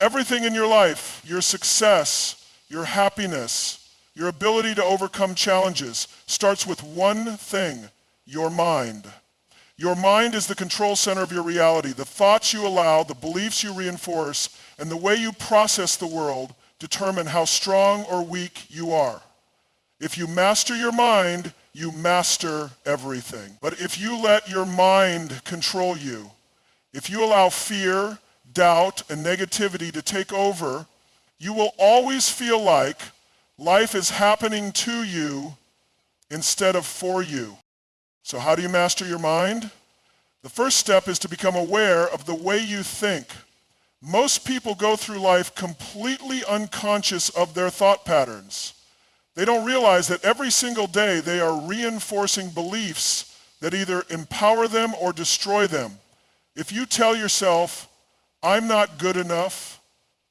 Everything in your life, your success, your happiness, your ability to overcome challenges starts with one thing, your mind. Your mind is the control center of your reality. The thoughts you allow, the beliefs you reinforce, and the way you process the world determine how strong or weak you are. If you master your mind, you master everything. But if you let your mind control you, if you allow fear, doubt, and negativity to take over, you will always feel like life is happening to you instead of for you. So how do you master your mind? The first step is to become aware of the way you think. Most people go through life completely unconscious of their thought patterns. They don't realize that every single day they are reinforcing beliefs that either empower them or destroy them. If you tell yourself, I'm not good enough,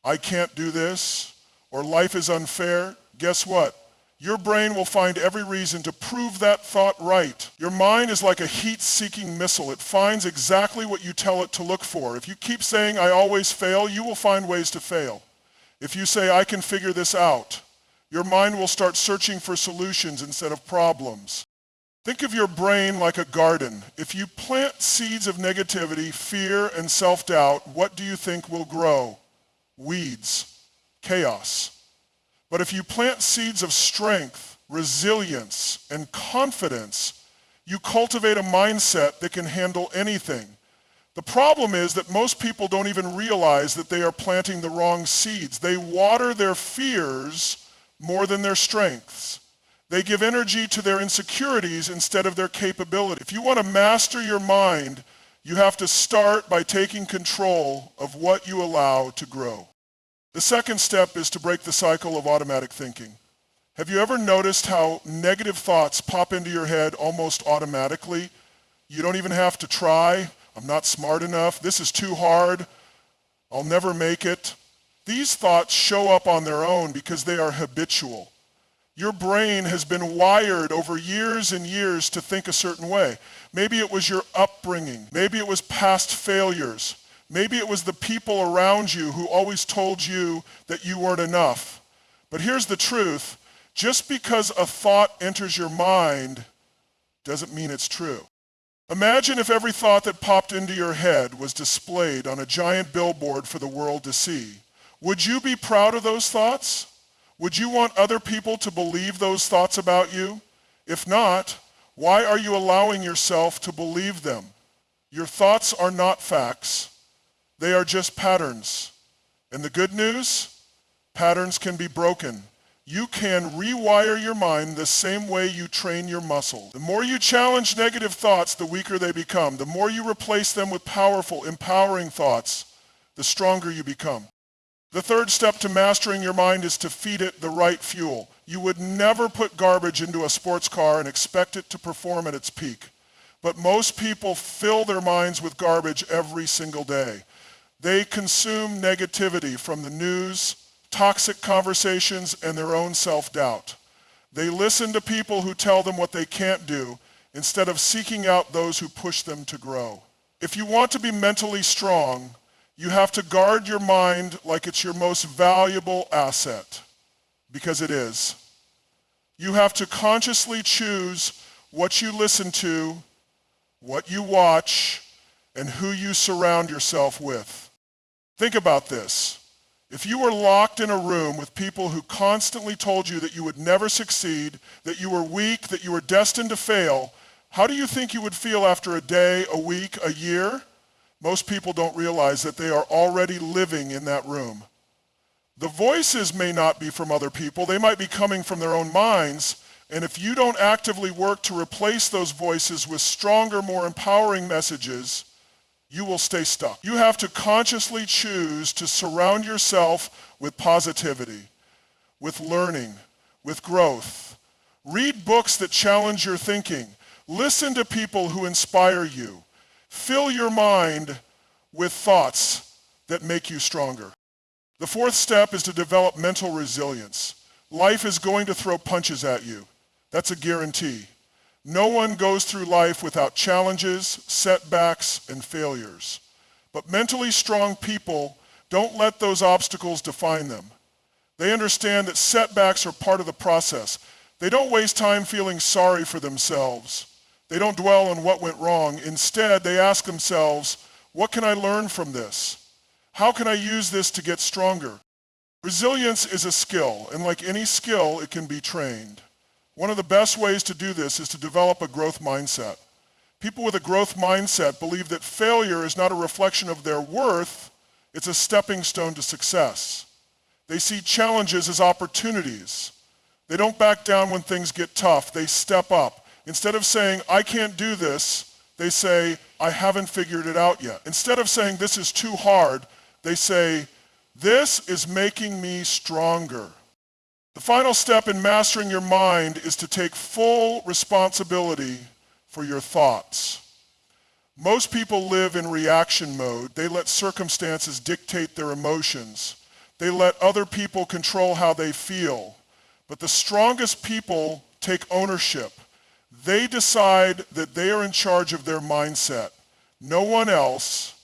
I can't do this, or life is unfair, guess what? Your brain will find every reason to prove that thought right. Your mind is like a heat-seeking missile. It finds exactly what you tell it to look for. If you keep saying, I always fail, you will find ways to fail. If you say, I can figure this out, your mind will start searching for solutions instead of problems. Think of your brain like a garden. If you plant seeds of negativity, fear, and self-doubt, what do you think will grow? Weeds, chaos. But if you plant seeds of strength, resilience, and confidence, you cultivate a mindset that can handle anything. The problem is that most people don't even realize that they are planting the wrong seeds. They water their fears more than their strengths. They give energy to their insecurities instead of their capability. If you want to master your mind, you have to start by taking control of what you allow to grow. The second step is to break the cycle of automatic thinking. Have you ever noticed how negative thoughts pop into your head almost automatically? You don't even have to try. I'm not smart enough. This is too hard. I'll never make it. These thoughts show up on their own because they are habitual. Your brain has been wired over years and years to think a certain way. Maybe it was your upbringing. Maybe it was past failures. Maybe it was the people around you who always told you that you weren't enough. But here's the truth. Just because a thought enters your mind doesn't mean it's true. Imagine if every thought that popped into your head was displayed on a giant billboard for the world to see. Would you be proud of those thoughts? Would you want other people to believe those thoughts about you? If not, why are you allowing yourself to believe them? Your thoughts are not facts. They are just patterns. And the good news? Patterns can be broken. You can rewire your mind the same way you train your muscle. The more you challenge negative thoughts, the weaker they become. The more you replace them with powerful, empowering thoughts, the stronger you become. The third step to mastering your mind is to feed it the right fuel. You would never put garbage into a sports car and expect it to perform at its peak. But most people fill their minds with garbage every single day. They consume negativity from the news, toxic conversations, and their own self-doubt. They listen to people who tell them what they can't do instead of seeking out those who push them to grow. If you want to be mentally strong, you have to guard your mind like it's your most valuable asset, because it is. You have to consciously choose what you listen to, what you watch, and who you surround yourself with. Think about this. If you were locked in a room with people who constantly told you that you would never succeed, that you were weak, that you were destined to fail, how do you think you would feel after a day, a week, a year? Most people don't realize that they are already living in that room. The voices may not be from other people. They might be coming from their own minds. And if you don't actively work to replace those voices with stronger, more empowering messages, you will stay stuck. You have to consciously choose to surround yourself with positivity, with learning, with growth. Read books that challenge your thinking. Listen to people who inspire you. Fill your mind with thoughts that make you stronger. The fourth step is to develop mental resilience. Life is going to throw punches at you. That's a guarantee. No one goes through life without challenges, setbacks, and failures. But mentally strong people don't let those obstacles define them. They understand that setbacks are part of the process. They don't waste time feeling sorry for themselves. They don't dwell on what went wrong. Instead, they ask themselves, what can I learn from this? How can I use this to get stronger? Resilience is a skill, and like any skill, it can be trained. One of the best ways to do this is to develop a growth mindset. People with a growth mindset believe that failure is not a reflection of their worth, it's a stepping stone to success. They see challenges as opportunities. They don't back down when things get tough, they step up. Instead of saying, I can't do this, they say, I haven't figured it out yet. Instead of saying, this is too hard, they say, this is making me stronger. The final step in mastering your mind is to take full responsibility for your thoughts. Most people live in reaction mode. They let circumstances dictate their emotions. They let other people control how they feel. But the strongest people take ownership. They decide that they are in charge of their mindset. No one else.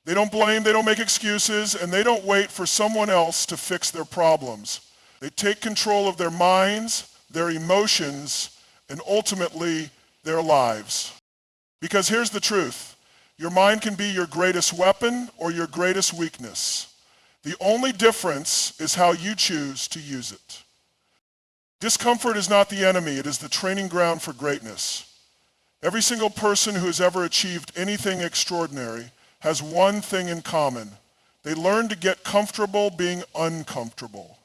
They don't blame, they don't make excuses, and they don't wait for someone else to fix their problems. They take control of their minds, their emotions, and ultimately their lives. Because here's the truth. Your mind can be your greatest weapon or your greatest weakness. The only difference is how you choose to use it. Discomfort is not the enemy, it is the training ground for greatness. Every single person who has ever achieved anything extraordinary has one thing in common. They learned to get comfortable being uncomfortable.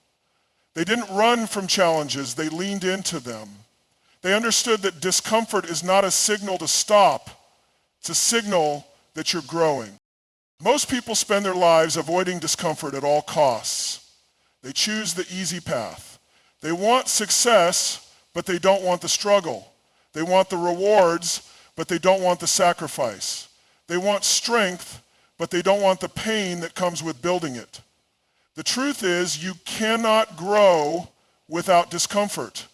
They didn't run from challenges, they leaned into them. They understood that discomfort is not a signal to stop, it's a signal that you're growing. Most people spend their lives avoiding discomfort at all costs. They choose the easy path. They want success, but they don't want the struggle. They want the rewards, but they don't want the sacrifice. They want strength, but they don't want the pain that comes with building it. The truth is, you cannot grow without discomfort.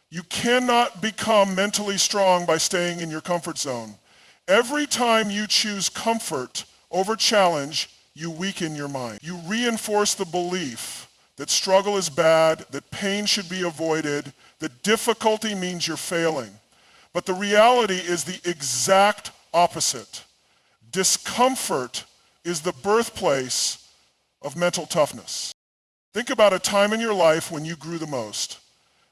You cannot become mentally strong by staying in your comfort zone. Every time you choose comfort over challenge, you weaken your mind. You reinforce the belief that struggle is bad, that pain should be avoided, that difficulty means you're failing. But the reality is the exact opposite. Discomfort is the birthplace of mental toughness. Think about a time in your life when you grew the most.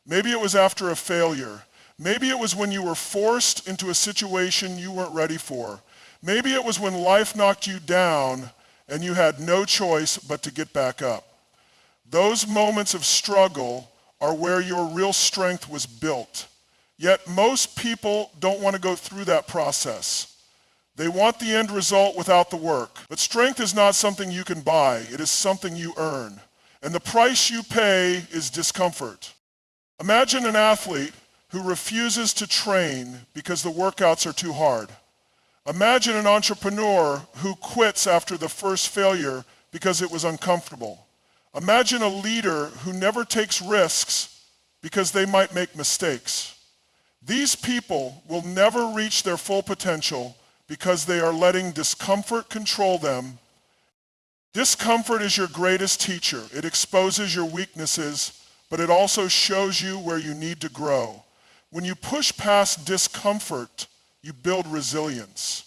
Maybe it was after a failure. Maybe it was when you were forced into a situation you weren't ready for. Maybe it was when life knocked you down and you had no choice but to get back up. Those moments of struggle are where your real strength was built. Yet most people don't want to go through that process. They want the end result without the work. But strength is not something you can buy. It is something you earn. And the price you pay is discomfort. Imagine an athlete who refuses to train because the workouts are too hard. Imagine an entrepreneur who quits after the first failure because it was uncomfortable. Imagine a leader who never takes risks because they might make mistakes. These people will never reach their full potential because they are letting discomfort control them. Discomfort is your greatest teacher. It exposes your weaknesses, but it also shows you where you need to grow. When you push past discomfort, you build resilience.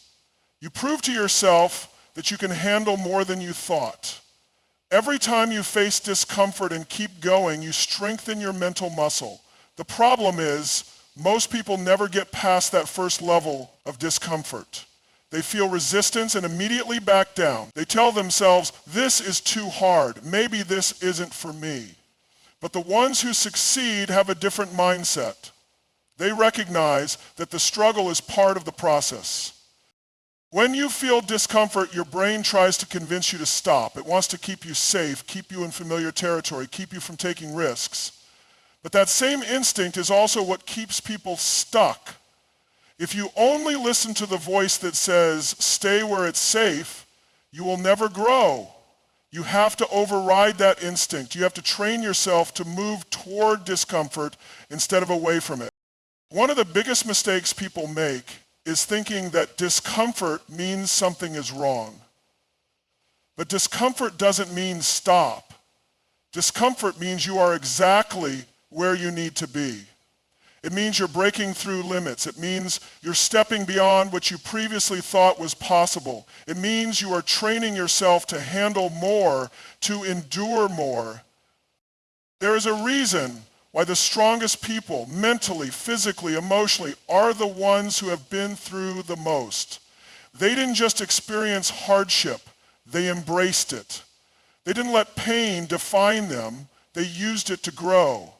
You prove to yourself that you can handle more than you thought. Every time you face discomfort and keep going, you strengthen your mental muscle. The problem is, most people never get past that first level of discomfort. They feel resistance and immediately back down. They tell themselves, this is too hard. Maybe this isn't for me. But the ones who succeed have a different mindset. They recognize that the struggle is part of the process. When you feel discomfort, your brain tries to convince you to stop. It wants to keep you safe, keep you in familiar territory, keep you from taking risks. But that same instinct is also what keeps people stuck. If you only listen to the voice that says, stay where it's safe, you will never grow. You have to override that instinct. You have to train yourself to move toward discomfort instead of away from it. One of the biggest mistakes people make is thinking that discomfort means something is wrong. But discomfort doesn't mean stop. Discomfort means you are exactly where you need to be. It means you're breaking through limits. It means you're stepping beyond what you previously thought was possible. It means you are training yourself to handle more, to endure more. There is a reason why the strongest people, mentally, physically, emotionally, are the ones who have been through the most. They didn't just experience hardship, they embraced it. They didn't let pain define them, they used it to grow.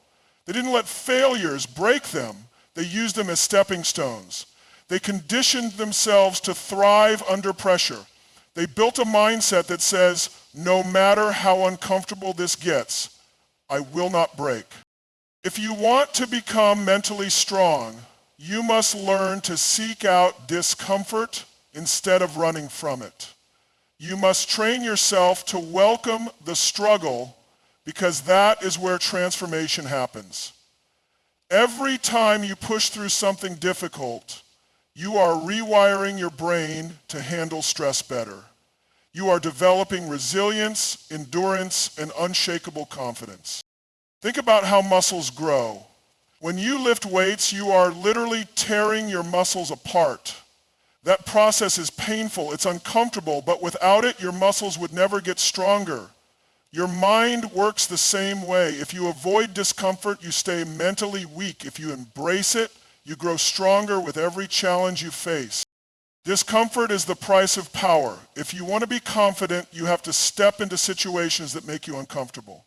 They didn't let failures break them, they used them as stepping stones. They conditioned themselves to thrive under pressure. They built a mindset that says, no matter how uncomfortable this gets, I will not break. If you want to become mentally strong, you must learn to seek out discomfort instead of running from it. You must train yourself to welcome the struggle because that is where transformation happens. Every time you push through something difficult, you are rewiring your brain to handle stress better. You are developing resilience, endurance, and unshakable confidence. Think about how muscles grow. When you lift weights, you are literally tearing your muscles apart. That process is painful, it's uncomfortable, but without it, your muscles would never get stronger. Your mind works the same way. If you avoid discomfort, you stay mentally weak. If you embrace it, you grow stronger with every challenge you face. Discomfort is the price of power. If you want to be confident, you have to step into situations that make you uncomfortable.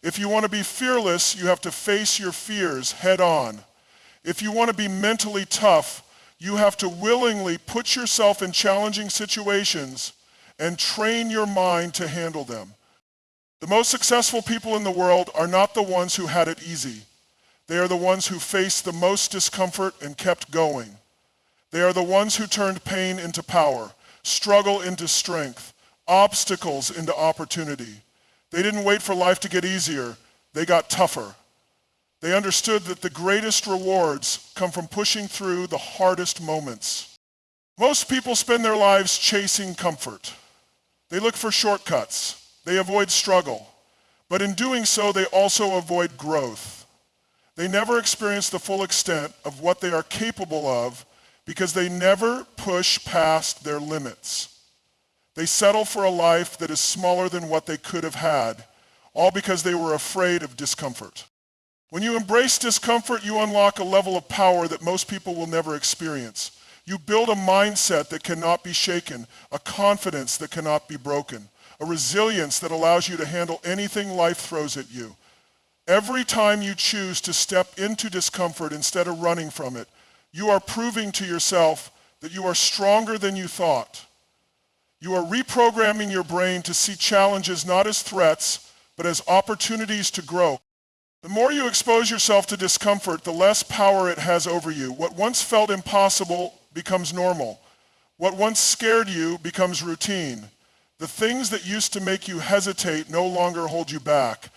If you want to be fearless, you have to face your fears head on. If you want to be mentally tough, you have to willingly put yourself in challenging situations and train your mind to handle them. The most successful people in the world are not the ones who had it easy. They are the ones who faced the most discomfort and kept going. They are the ones who turned pain into power, struggle into strength, obstacles into opportunity. They didn't wait for life to get easier, they got tougher. They understood that the greatest rewards come from pushing through the hardest moments. Most people spend their lives chasing comfort. They look for shortcuts. They avoid struggle. But in doing so, they also avoid growth. They never experience the full extent of what they are capable of because they never push past their limits. They settle for a life that is smaller than what they could have had, all because they were afraid of discomfort. When you embrace discomfort, you unlock a level of power that most people will never experience. You build a mindset that cannot be shaken, a confidence that cannot be broken, a resilience that allows you to handle anything life throws at you. Every time you choose to step into discomfort instead of running from it, you are proving to yourself that you are stronger than you thought. You are reprogramming your brain to see challenges not as threats, but as opportunities to grow. The more you expose yourself to discomfort, the less power it has over you. What once felt impossible becomes normal. What once scared you becomes routine. The things that used to make you hesitate no longer hold you back.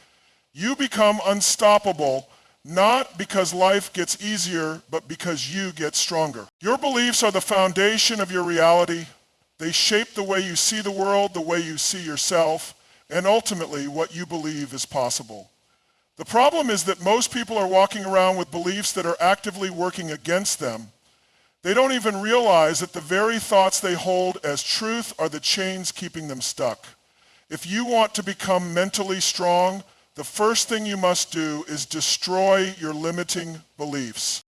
You become unstoppable, not because life gets easier, but because you get stronger. Your beliefs are the foundation of your reality. They shape the way you see the world, the way you see yourself, and ultimately what you believe is possible. The problem is that most people are walking around with beliefs that are actively working against them. They don't even realize that the very thoughts they hold as truth are the chains keeping them stuck. If you want to become mentally strong, the first thing you must do is destroy your limiting beliefs.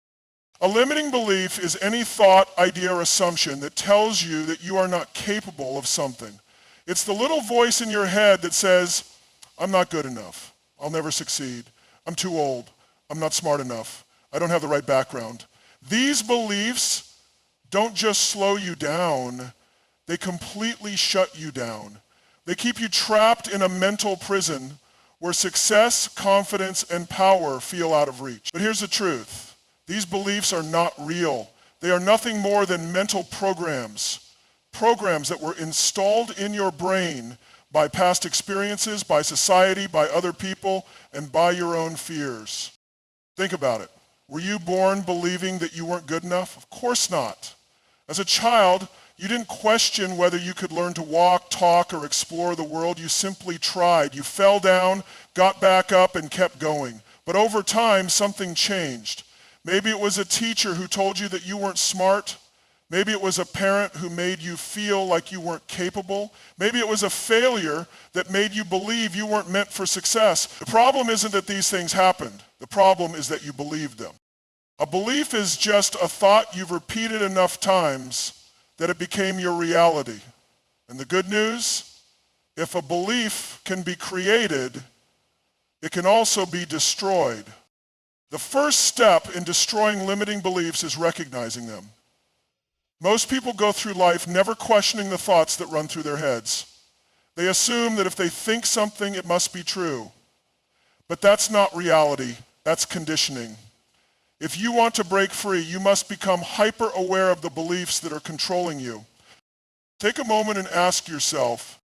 A limiting belief is any thought, idea, or assumption that tells you that you are not capable of something. It's the little voice in your head that says, I'm not good enough. I'll never succeed. I'm too old. I'm not smart enough. I don't have the right background. These beliefs don't just slow you down, they completely shut you down. They keep you trapped in a mental prison where success, confidence, and power feel out of reach. But here's the truth. These beliefs are not real. They are nothing more than mental programs that were installed in your brain by past experiences, by society, by other people, and by your own fears. Think about it. Were you born believing that you weren't good enough? Of course not. As a child, You didn't question whether you could learn to walk, talk, or explore the world. You simply tried. You fell down, got back up, and kept going. But over time, something changed. Maybe it was a teacher who told you that you weren't smart. Maybe it was a parent who made you feel like you weren't capable. Maybe it was a failure that made you believe you weren't meant for success. The problem isn't that these things happened. The problem is that you believed them. A belief is just a thought you've repeated enough times that it became your reality. And the good news, if a belief can be created, it can also be destroyed. The first step in destroying limiting beliefs is recognizing them. Most people go through life never questioning the thoughts that run through their heads. They assume that if they think something, it must be true. But that's not reality, that's conditioning. If you want to break free, you must become hyper aware of the beliefs that are controlling you. Take a moment and ask yourself,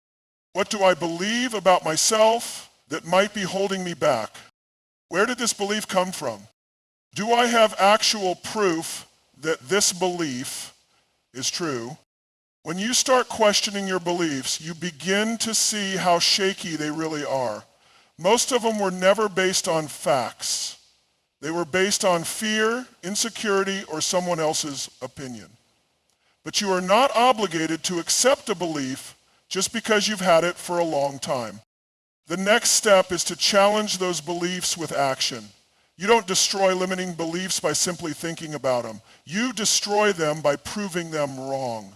what do I believe about myself that might be holding me back? Where did this belief come from? Do I have actual proof that this belief is true? When you start questioning your beliefs, you begin to see how shaky they really are. Most of them were never based on facts. They were based on fear, insecurity, or someone else's opinion. But you are not obligated to accept a belief just because you've had it for a long time. The next step is to challenge those beliefs with action. You don't destroy limiting beliefs by simply thinking about them. You destroy them by proving them wrong.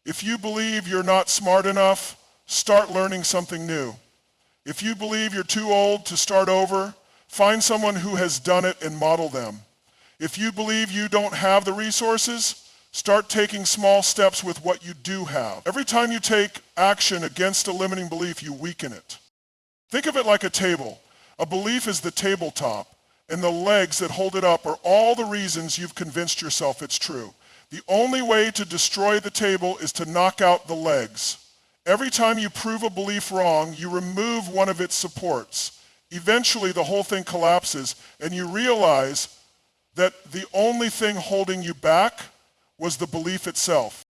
If you believe you're not smart enough, start learning something new. If you believe you're too old to start over, find someone who has done it and model them. If you believe you don't have the resources, start taking small steps with what you do have. Every time you take action against a limiting belief, you weaken it. Think of it like a table. A belief is the tabletop, and the legs that hold it up are all the reasons you've convinced yourself it's true. The only way to destroy the table is to knock out the legs. Every time you prove a belief wrong, you remove one of its supports. Eventually, the whole thing collapses, and you realize that the only thing holding you back was the belief itself.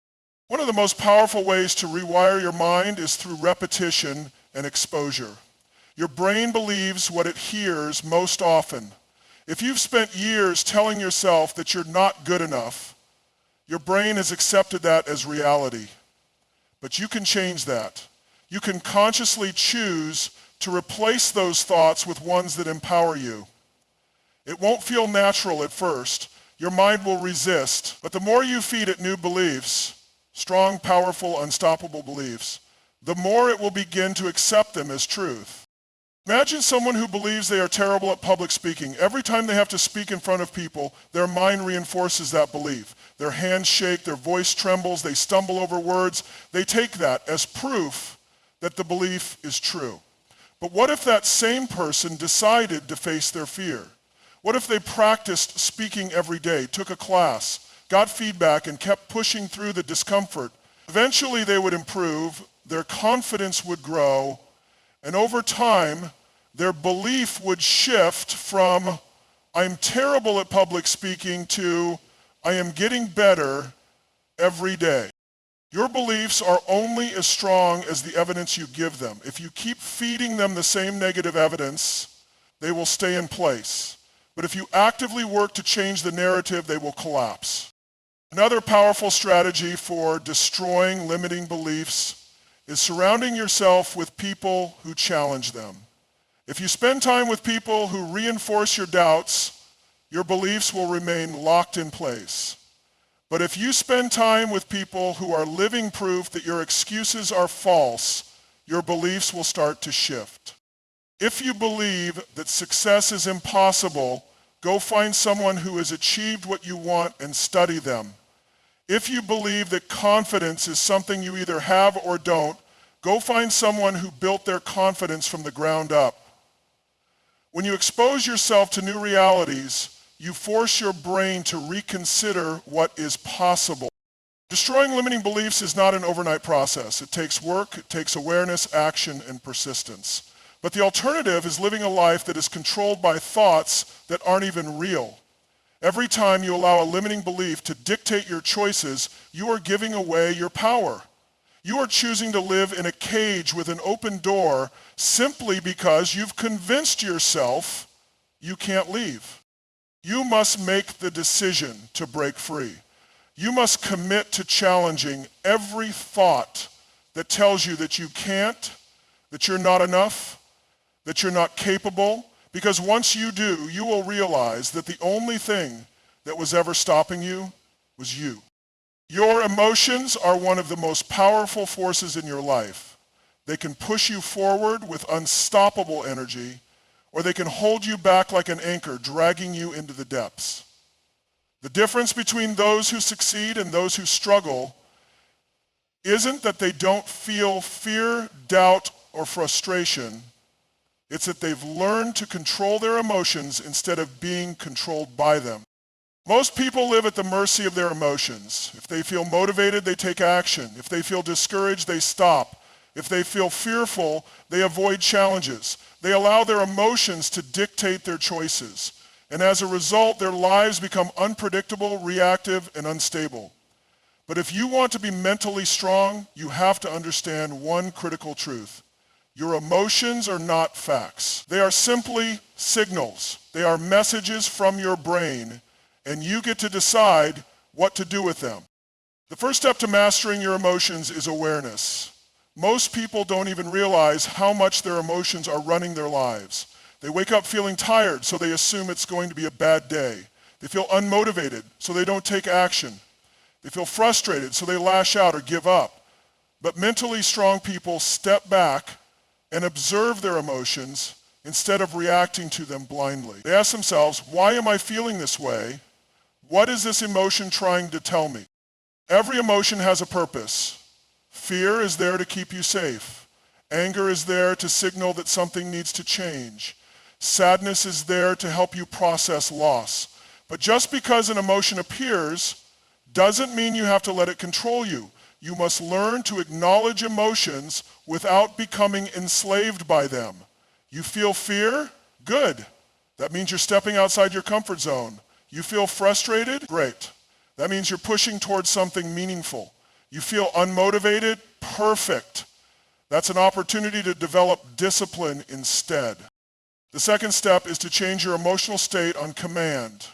One of the most powerful ways to rewire your mind is through repetition and exposure. Your brain believes what it hears most often. If you've spent years telling yourself that you're not good enough, your brain has accepted that as reality. But you can change that. You can consciously choose to replace those thoughts with ones that empower you. It won't feel natural at first. Your mind will resist. But the more you feed it new beliefs, strong, powerful, unstoppable beliefs, the more it will begin to accept them as truth. Imagine someone who believes they are terrible at public speaking. Every time they have to speak in front of people, their mind reinforces that belief. Their hands shake, their voice trembles, they stumble over words. They take that as proof that the belief is true. But what if that same person decided to face their fear? What if they practiced speaking every day, took a class, got feedback, and kept pushing through the discomfort? Eventually they would improve, their confidence would grow, and over time, their belief would shift from, I'm terrible at public speaking, to, I am getting better every day. Your beliefs are only as strong as the evidence you give them. If you keep feeding them the same negative evidence, they will stay in place. But if you actively work to change the narrative, they will collapse. Another powerful strategy for destroying limiting beliefs is surrounding yourself with people who challenge them. If you spend time with people who reinforce your doubts, your beliefs will remain locked in place. But if you spend time with people who are living proof that your excuses are false, your beliefs will start to shift. If you believe that success is impossible, go find someone who has achieved what you want and study them. If you believe that confidence is something you either have or don't, go find someone who built their confidence from the ground up. When you expose yourself to new realities, you force your brain to reconsider what is possible. Destroying limiting beliefs is not an overnight process. It takes work, it takes awareness, action, and persistence. But the alternative is living a life that is controlled by thoughts that aren't even real. Every time you allow a limiting belief to dictate your choices, you are giving away your power. You are choosing to live in a cage with an open door simply because you've convinced yourself you can't leave. You must make the decision to break free. You must commit to challenging every thought that tells you that you can't, that you're not enough, that you're not capable, because once you do, you will realize that the only thing that was ever stopping you was you. Your emotions are one of the most powerful forces in your life. They can push you forward with unstoppable energy, or they can hold you back like an anchor, dragging you into the depths. The difference between those who succeed and those who struggle isn't that they don't feel fear, doubt, or frustration. It's that they've learned to control their emotions instead of being controlled by them. Most people live at the mercy of their emotions. If they feel motivated, they take action. If they feel discouraged, they stop. If they feel fearful, they avoid challenges. They allow their emotions to dictate their choices. And as a result, their lives become unpredictable, reactive, and unstable. But if you want to be mentally strong, you have to understand one critical truth. Your emotions are not facts. They are simply signals. They are messages from your brain, and you get to decide what to do with them. The first step to mastering your emotions is awareness. Most people don't even realize how much their emotions are running their lives. They wake up feeling tired, so they assume it's going to be a bad day. They feel unmotivated, so they don't take action. They feel frustrated, so they lash out or give up. But mentally strong people step back and observe their emotions instead of reacting to them blindly. They ask themselves, why am I feeling this way? What is this emotion trying to tell me? Every emotion has a purpose. Fear is there to keep you safe. Anger is there to signal that something needs to change. Sadness is there to help you process loss. But just because an emotion appears doesn't mean you have to let it control you. You must learn to acknowledge emotions without becoming enslaved by them. You feel fear? Good. That means you're stepping outside your comfort zone. You feel frustrated? Great. That means you're pushing towards something meaningful. You feel unmotivated? Perfect. That's an opportunity to develop discipline instead. The second step is to change your emotional state on command.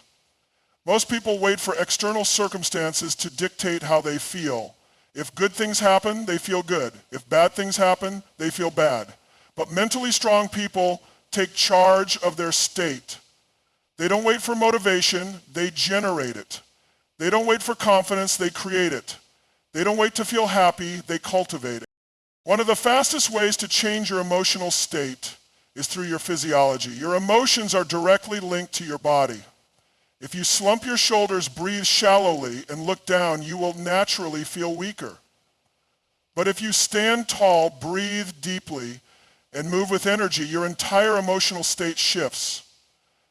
Most people wait for external circumstances to dictate how they feel. If good things happen, they feel good. If bad things happen, they feel bad. But mentally strong people take charge of their state. They don't wait for motivation, they generate it. They don't wait for confidence, they create it. They don't wait to feel happy, they cultivate it. One of the fastest ways to change your emotional state is through your physiology. Your emotions are directly linked to your body. If you slump your shoulders, breathe shallowly, and look down, you will naturally feel weaker. But if you stand tall, breathe deeply, and move with energy, your entire emotional state shifts.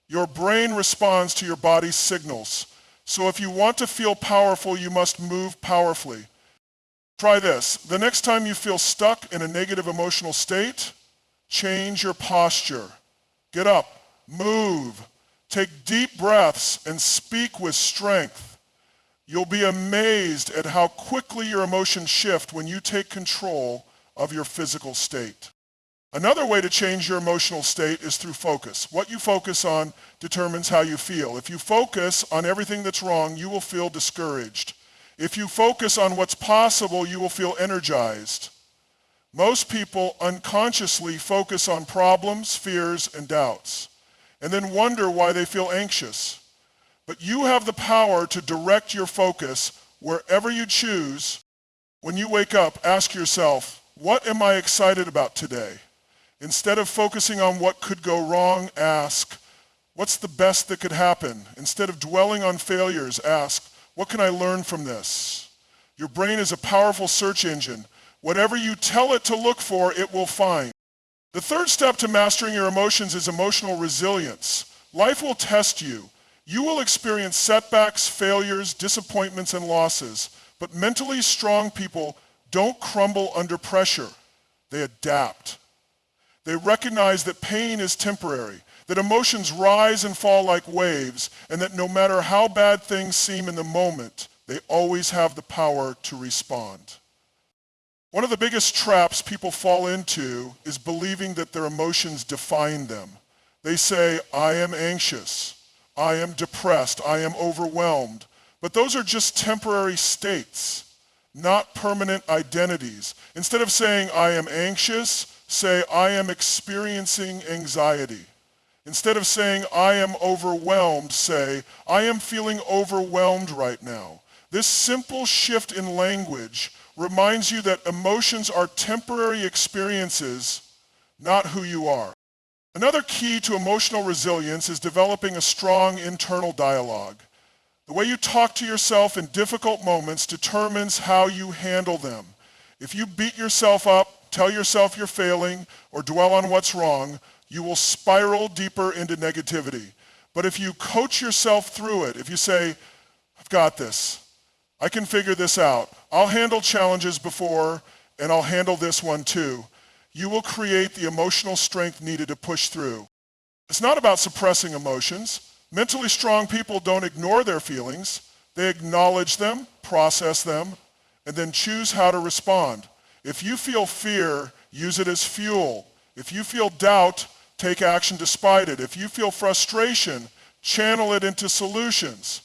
Your brain responds to your body's signals. So if you want to feel powerful, you must move powerfully. Try this. The next time you feel stuck in a negative emotional state, change your posture. Get up, move, take deep breaths, and speak with strength. You'll be amazed at how quickly your emotions shift when you take control of your physical state. Another way to change your emotional state is through focus. What you focus on determines how you feel. If you focus on everything that's wrong, you will feel discouraged. If you focus on what's possible, you will feel energized. Most people unconsciously focus on problems, fears, and doubts, and then wonder why they feel anxious. But you have the power to direct your focus wherever you choose. When you wake up, ask yourself, what am I excited about today? Instead of focusing on what could go wrong, ask, what's the best that could happen? Instead of dwelling on failures, ask, what can I learn from this? Your brain is a powerful search engine. Whatever you tell it to look for, it will find. The third step to mastering your emotions is emotional resilience. Life will test you. You will experience setbacks, failures, disappointments, and losses. But mentally strong people don't crumble under pressure. They adapt. They recognize that pain is temporary, that emotions rise and fall like waves, and that no matter how bad things seem in the moment, they always have the power to respond. One of the biggest traps people fall into is believing that their emotions define them. They say, I am anxious, I am depressed, I am overwhelmed. But those are just temporary states, not permanent identities. Instead of saying, I am anxious, say, I am experiencing anxiety. Instead of saying, I am overwhelmed, say, I am feeling overwhelmed right now. This simple shift in language reminds you that emotions are temporary experiences, not who you are. Another key to emotional resilience is developing a strong internal dialogue. The way you talk to yourself in difficult moments determines how you handle them. If you beat yourself up, tell yourself you're failing, or dwell on what's wrong, you will spiral deeper into negativity. But if you coach yourself through it, if you say, I've got this, I can figure this out, I'll handle challenges before, and I'll handle this one too, you will create the emotional strength needed to push through. It's not about suppressing emotions. Mentally strong people don't ignore their feelings. They acknowledge them, process them, and then choose how to respond. If you feel fear, use it as fuel. If you feel doubt, take action despite it. If you feel frustration, channel it into solutions.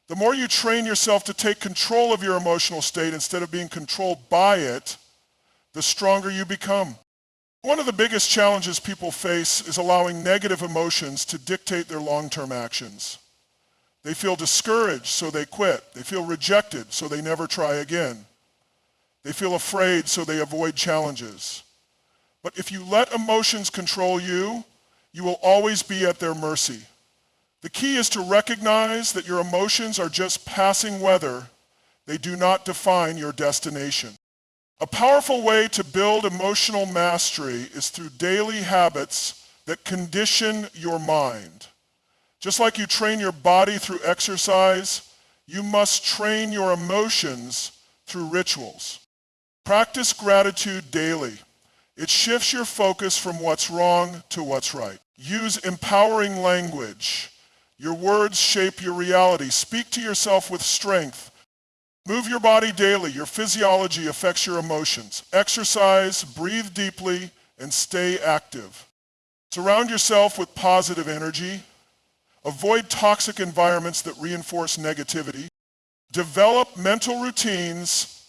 The more you train yourself to take control of your emotional state instead of being controlled by it, the stronger you become. One of the biggest challenges people face is allowing negative emotions to dictate their long-term actions. They feel discouraged, so they quit. They feel rejected, so they never try again. They feel afraid, so they avoid challenges. But if you let emotions control you, you will always be at their mercy. The key is to recognize that your emotions are just passing weather. They do not define your destination. A powerful way to build emotional mastery is through daily habits that condition your mind. Just like you train your body through exercise, you must train your emotions through rituals. Practice gratitude daily. It shifts your focus from what's wrong to what's right. Use empowering language. Your words shape your reality. Speak to yourself with strength. Move your body daily. Your physiology affects your emotions. Exercise, breathe deeply, and stay active. Surround yourself with positive energy. Avoid toxic environments that reinforce negativity. Develop mental routines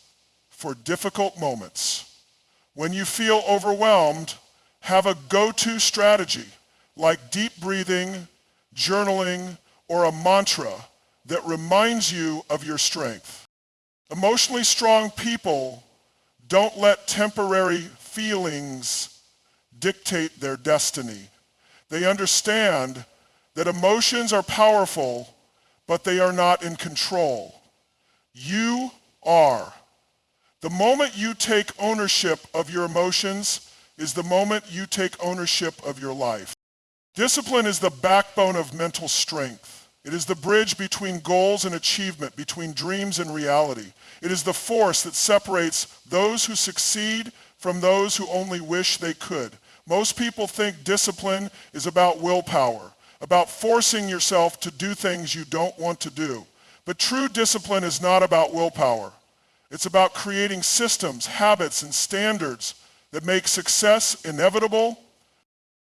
for difficult moments. When you feel overwhelmed, have a go-to strategy like deep breathing, journaling, or a mantra that reminds you of your strength. Emotionally strong people don't let temporary feelings dictate their destiny. They understand that emotions are powerful, but they are not in control. You are. The moment you take ownership of your emotions is the moment you take ownership of your life. Discipline is the backbone of mental strength. It is the bridge between goals and achievement, between dreams and reality. It is the force that separates those who succeed from those who only wish they could. Most people think discipline is about willpower, about forcing yourself to do things you don't want to do. But true discipline is not about willpower. It's about creating systems, habits, and standards that make success inevitable.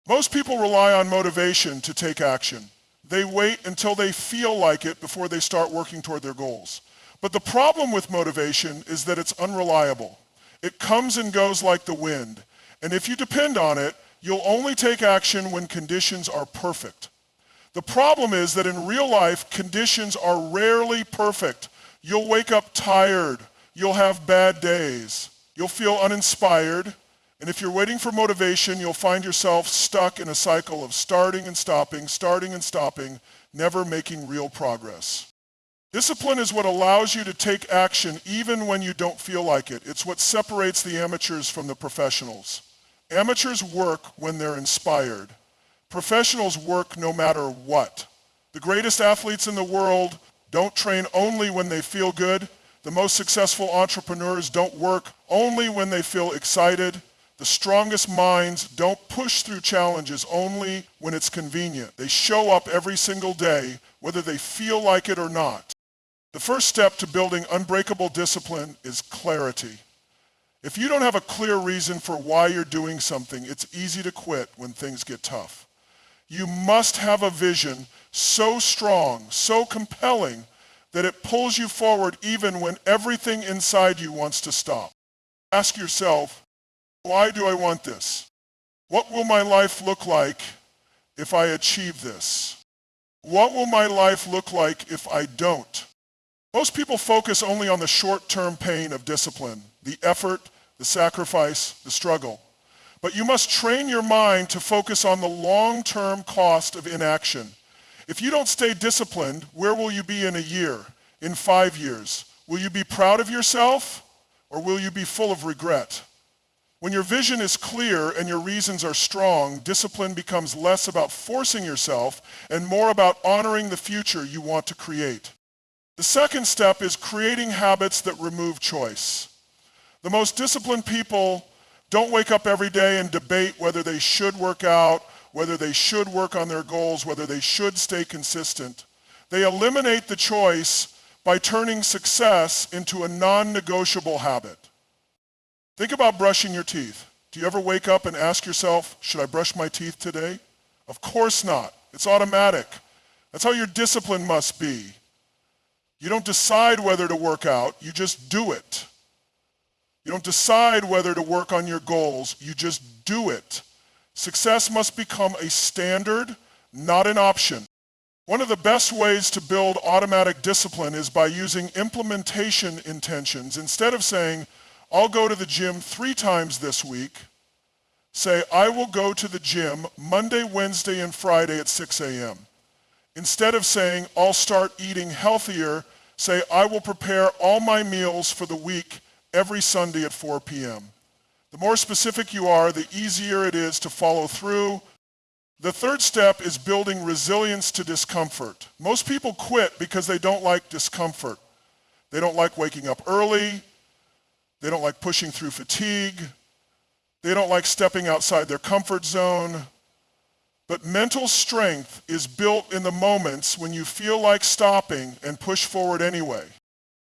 Most people rely on motivation to take action. They wait until they feel like it before they start working toward their goals. But the problem with motivation is that it's unreliable. It comes and goes like the wind. And if you depend on it, you'll only take action when conditions are perfect. The problem is that in real life, conditions are rarely perfect. You'll wake up tired. You'll have bad days. You'll feel uninspired. And if you're waiting for motivation, you'll find yourself stuck in a cycle of starting and stopping, never making real progress. Discipline is what allows you to take action even when you don't feel like it. It's what separates the amateurs from the professionals. Amateurs work when they're inspired. Professionals work no matter what. The greatest athletes in the world don't train only when they feel good. The most successful entrepreneurs don't work only when they feel excited. The strongest minds don't push through challenges only when it's convenient. They show up every single day, whether they feel like it or not. The first step to building unbreakable discipline is clarity. If you don't have a clear reason for why you're doing something, it's easy to quit when things get tough. You must have a vision so strong, so compelling, that it pulls you forward even when everything inside you wants to stop. Ask yourself, why do I want this? What will my life look like if I achieve this? What will my life look like if I don't? Most people focus only on the short-term pain of discipline, the effort, the sacrifice, the struggle. But you must train your mind to focus on the long-term cost of inaction. If you don't stay disciplined, where will you be in a year, in 5 years? Will you be proud of yourself, or will you be full of regret? When your vision is clear and your reasons are strong, discipline becomes less about forcing yourself and more about honoring the future you want to create. The second step is creating habits that remove choice. The most disciplined people don't wake up every day and debate whether they should work out, whether they should work on their goals, whether they should stay consistent. They eliminate the choice by turning success into a non-negotiable habit. Think about brushing your teeth. Do you ever wake up and ask yourself, should I brush my teeth today? Of course not. It's automatic. That's how your discipline must be. You don't decide whether to work out, you just do it. You don't decide whether to work on your goals, you just do it. Success must become a standard, not an option. One of the best ways to build automatic discipline is by using implementation intentions. Instead of saying, I'll go to the gym 3 times this week, say, I will go to the gym Monday, Wednesday, and Friday at 6 a.m. Instead of saying, I'll start eating healthier, say, I will prepare all my meals for the week every Sunday at 4 p.m. The more specific you are, the easier it is to follow through. The third step is building resilience to discomfort. Most people quit because they don't like discomfort. They don't like waking up early. They don't like pushing through fatigue. They don't like stepping outside their comfort zone. But mental strength is built in the moments when you feel like stopping and push forward anyway.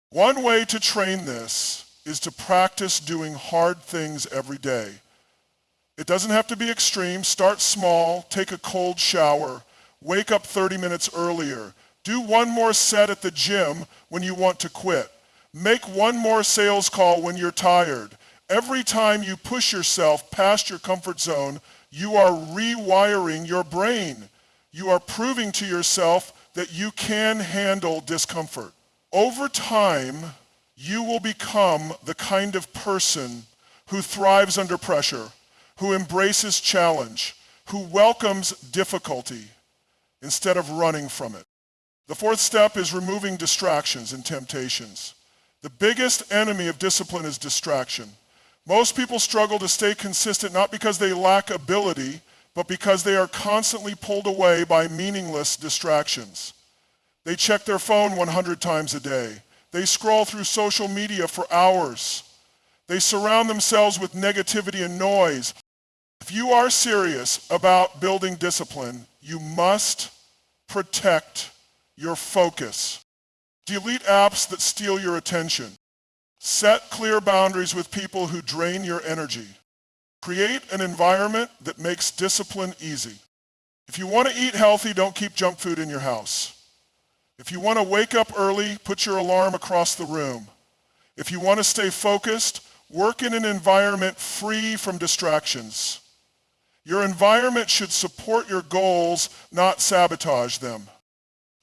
One way to train this is to practice doing hard things every day. It doesn't have to be extreme. Start small, take a cold shower, wake up 30 minutes earlier, do one more set at the gym when you want to quit. Make one more sales call when you're tired. Every time you push yourself past your comfort zone, you are rewiring your brain. You are proving to yourself that you can handle discomfort. Over time, you will become the kind of person who thrives under pressure, who embraces challenge, who welcomes difficulty instead of running from it. The fourth step is removing distractions and temptations. The biggest enemy of discipline is distraction. Most people struggle to stay consistent not because they lack ability, but because they are constantly pulled away by meaningless distractions. They check their phone 100 times a day. They scroll through social media for hours. They surround themselves with negativity and noise. If you are serious about building discipline, you must protect your focus. Delete apps that steal your attention. Set clear boundaries with people who drain your energy. Create an environment that makes discipline easy. If you want to eat healthy, don't keep junk food in your house. If you want to wake up early, put your alarm across the room. If you want to stay focused, work in an environment free from distractions. Your environment should support your goals, not sabotage them.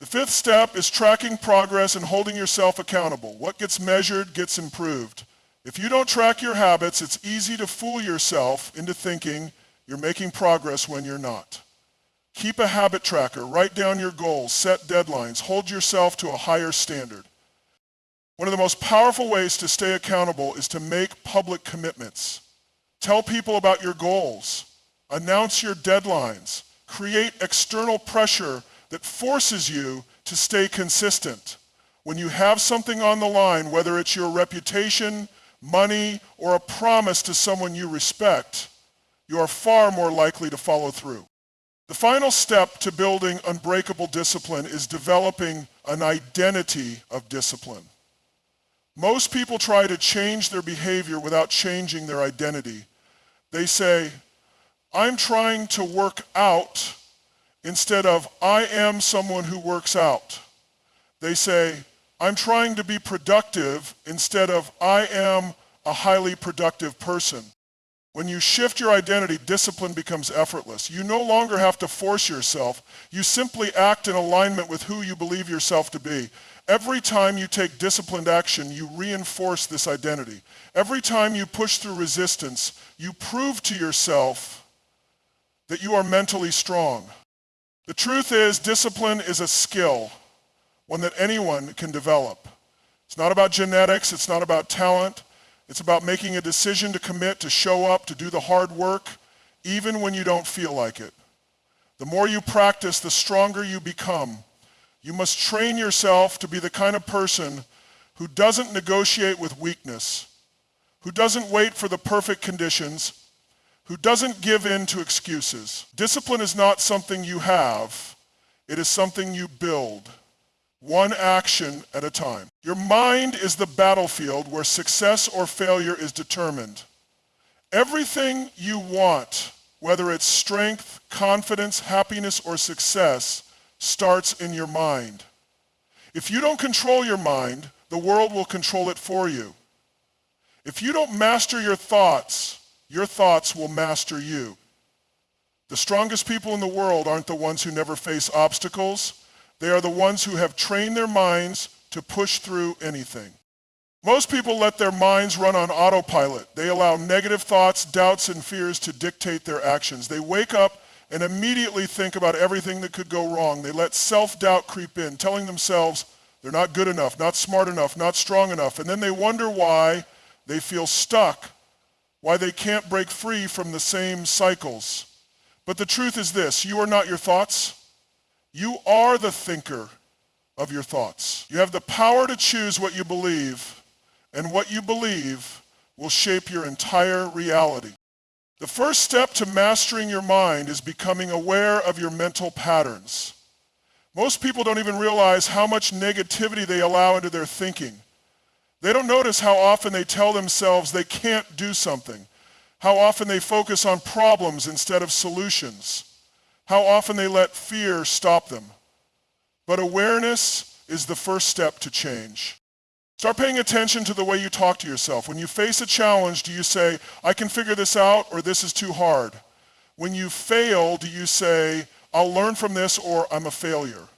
The fifth step is tracking progress and holding yourself accountable. What gets measured gets improved. If you don't track your habits, it's easy to fool yourself into thinking you're making progress when you're not. Keep a habit tracker, write down your goals, set deadlines, hold yourself to a higher standard. One of the most powerful ways to stay accountable is to make public commitments. Tell people about your goals, announce your deadlines, create external pressure that forces you to stay consistent. When you have something on the line, whether it's your reputation, money, or a promise to someone you respect, you are far more likely to follow through. The final step to building unbreakable discipline is developing an identity of discipline. Most people try to change their behavior without changing their identity. They say, I'm trying to work out instead of I am someone who works out. They say, I'm trying to be productive instead of I am a highly productive person. When you shift your identity, discipline becomes effortless. You no longer have to force yourself. You simply act in alignment with who you believe yourself to be. Every time you take disciplined action, you reinforce this identity. Every time you push through resistance, you prove to yourself that you are mentally strong. The truth is, discipline is a skill, one that anyone can develop. It's not about genetics, it's not about talent. It's about making a decision to commit, to show up, to do the hard work, even when you don't feel like it. The more you practice, the stronger you become. You must train yourself to be the kind of person who doesn't negotiate with weakness, who doesn't wait for the perfect conditions, who doesn't give in to excuses. Discipline is not something you have, it is something you build. One action at a time. Your mind is the battlefield where success or failure is determined. Everything you want, whether it's strength, confidence, happiness, or success, starts in your mind. If you don't control your mind, the world will control it for you. If you don't master your thoughts will master you. The strongest people in the world aren't the ones who never face obstacles. They are the ones who have trained their minds to push through anything. Most people let their minds run on autopilot. They allow negative thoughts, doubts, and fears to dictate their actions. They wake up and immediately think about everything that could go wrong. They let self-doubt creep in, telling themselves they're not good enough, not smart enough, not strong enough. And then they wonder why they feel stuck, why they can't break free from the same cycles. But the truth is this, you are not your thoughts. You are the thinker of your thoughts. You have the power to choose what you believe, and what you believe will shape your entire reality. The first step to mastering your mind is becoming aware of your mental patterns. Most people don't even realize how much negativity they allow into their thinking. They don't notice how often they tell themselves they can't do something, how often they focus on problems instead of solutions, how often they let fear stop them. But awareness is the first step to change. Start paying attention to the way you talk to yourself. When you face a challenge, do you say, I can figure this out, or this is too hard? When you fail, do you say, I'll learn from this, or I'm a failure?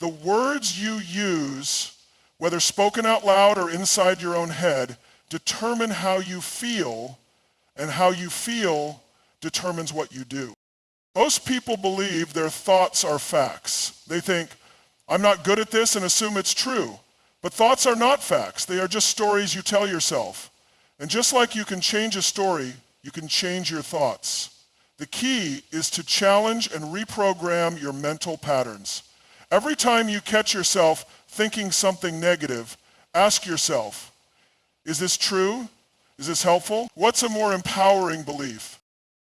The words you use, whether spoken out loud or inside your own head, determine how you feel, and how you feel determines what you do. Most people believe their thoughts are facts. They think, I'm not good at this, and assume it's true. But thoughts are not facts. They are just stories you tell yourself. And just like you can change a story, you can change your thoughts. The key is to challenge and reprogram your mental patterns. Every time you catch yourself thinking something negative, ask yourself, is this true? Is this helpful? What's a more empowering belief?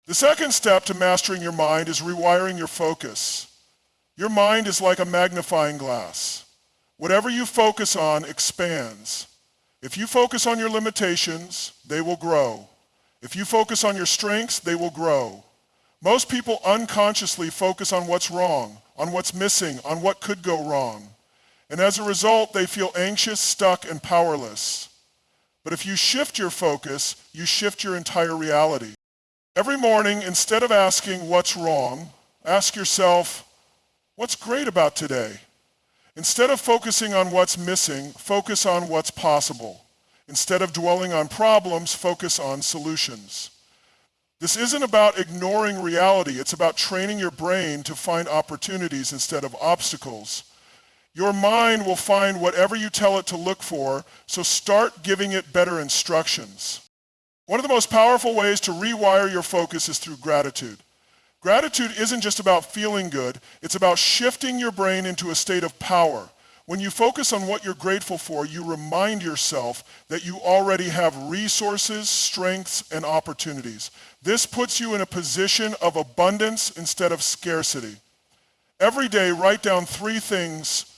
The second step to mastering your mind is rewiring your focus. Your mind is like a magnifying glass. Whatever you focus on expands. If you focus on your limitations, they will grow. If you focus on your strengths, they will grow. Most people unconsciously focus on what's wrong, on what's missing, on what could go wrong. And as a result, they feel anxious, stuck, and powerless. But if you shift your focus, you shift your entire reality. Every morning, instead of asking what's wrong, ask yourself, what's great about today? Instead of focusing on what's missing, focus on what's possible. Instead of dwelling on problems, focus on solutions. This isn't about ignoring reality. It's about training your brain to find opportunities instead of obstacles. Your mind will find whatever you tell it to look for, so start giving it better instructions. One of the most powerful ways to rewire your focus is through gratitude. Gratitude isn't just about feeling good, it's about shifting your brain into a state of power. When you focus on what you're grateful for, you remind yourself that you already have resources, strengths, and opportunities. This puts you in a position of abundance instead of scarcity. Every day, write down 3 things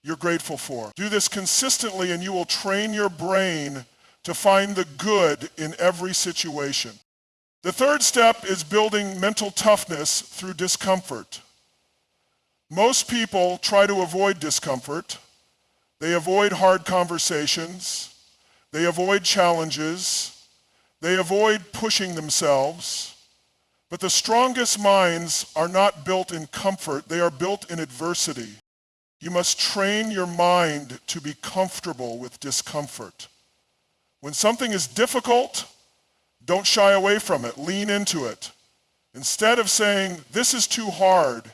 you're grateful for. Do this consistently and you will train your brain to find the good in every situation. The third step is building mental toughness through discomfort. Most people try to avoid discomfort. They avoid hard conversations. They avoid challenges. They avoid pushing themselves. But the strongest minds are not built in comfort. They are built in adversity. You must train your mind to be comfortable with discomfort. When something is difficult, don't shy away from it. Lean into it. Instead of saying, this is too hard,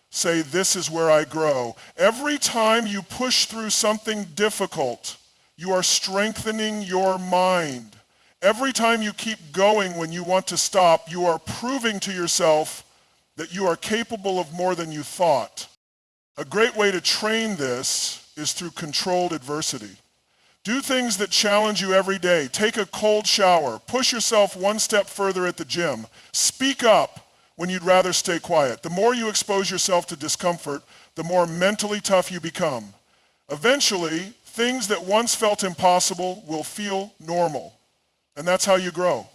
say, this is where I grow. Every time you push through something difficult, you are strengthening your mind. Every time you keep going when you want to stop, you are proving to yourself that you are capable of more than you thought. A great way to train this is through controlled adversity. Do things that challenge you every day. Take a cold shower. Push yourself one step further at the gym. Speak up when you'd rather stay quiet. The more you expose yourself to discomfort, the more mentally tough you become. Eventually, things that once felt impossible will feel normal. And that's how you grow.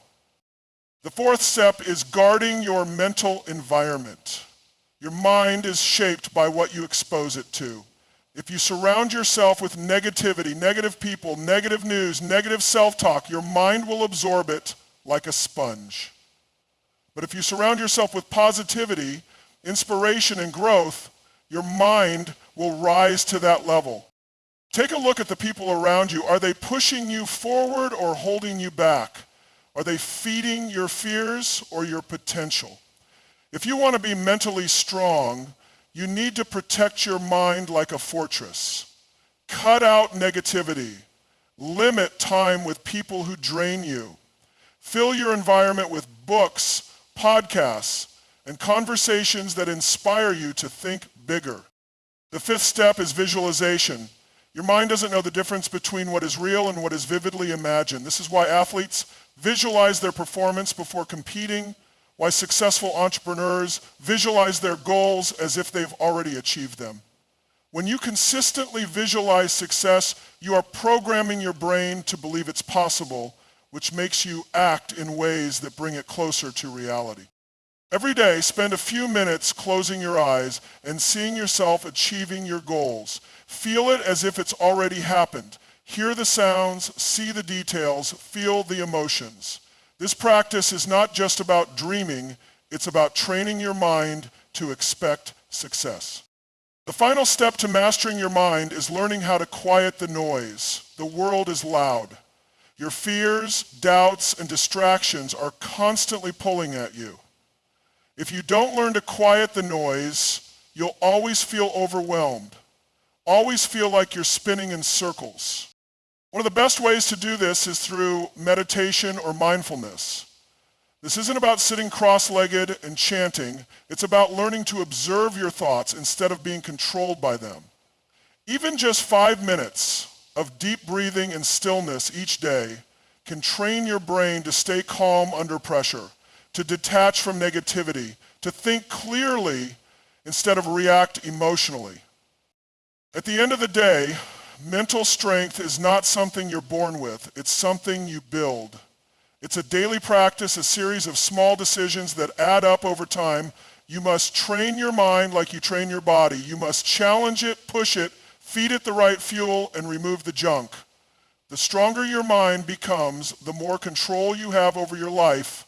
The fourth step is guarding your mental environment. Your mind is shaped by what you expose it to. If you surround yourself with negativity, negative people, negative news, negative self-talk, your mind will absorb it like a sponge. But if you surround yourself with positivity, inspiration, and growth, your mind will rise to that level. Take a look at the people around you. Are they pushing you forward or holding you back? Are they feeding your fears or your potential? If you want to be mentally strong, you need to protect your mind like a fortress. Cut out negativity. Limit time with people who drain you. Fill your environment with books, podcasts, and conversations that inspire you to think bigger. The fifth step is visualization. Your mind doesn't know the difference between what is real and what is vividly imagined. This is why athletes visualize their performance before competing, why successful entrepreneurs visualize their goals as if they've already achieved them. When you consistently visualize success, you are programming your brain to believe it's possible, which makes you act in ways that bring it closer to reality. Every day, spend a few minutes closing your eyes and seeing yourself achieving your goals. Feel it as if it's already happened. Hear the sounds, see the details, feel the emotions. This practice is not just about dreaming, it's about training your mind to expect success. The final step to mastering your mind is learning how to quiet the noise. The world is loud. Your fears, doubts, and distractions are constantly pulling at you. If you don't learn to quiet the noise, you'll always feel overwhelmed. Always feel like you're spinning in circles. One of the best ways to do this is through meditation or mindfulness. This isn't about sitting cross-legged and chanting. It's about learning to observe your thoughts instead of being controlled by them. Even just 5 minutes of deep breathing and stillness each day can train your brain to stay calm under pressure, to detach from negativity, to think clearly instead of react emotionally. At the end of the day, mental strength is not something you're born with. It's something you build. It's a daily practice, a series of small decisions that add up over time. You must train your mind like you train your body. You must challenge it, push it, feed it the right fuel, and remove the junk. The stronger your mind becomes, the more control you have over your life,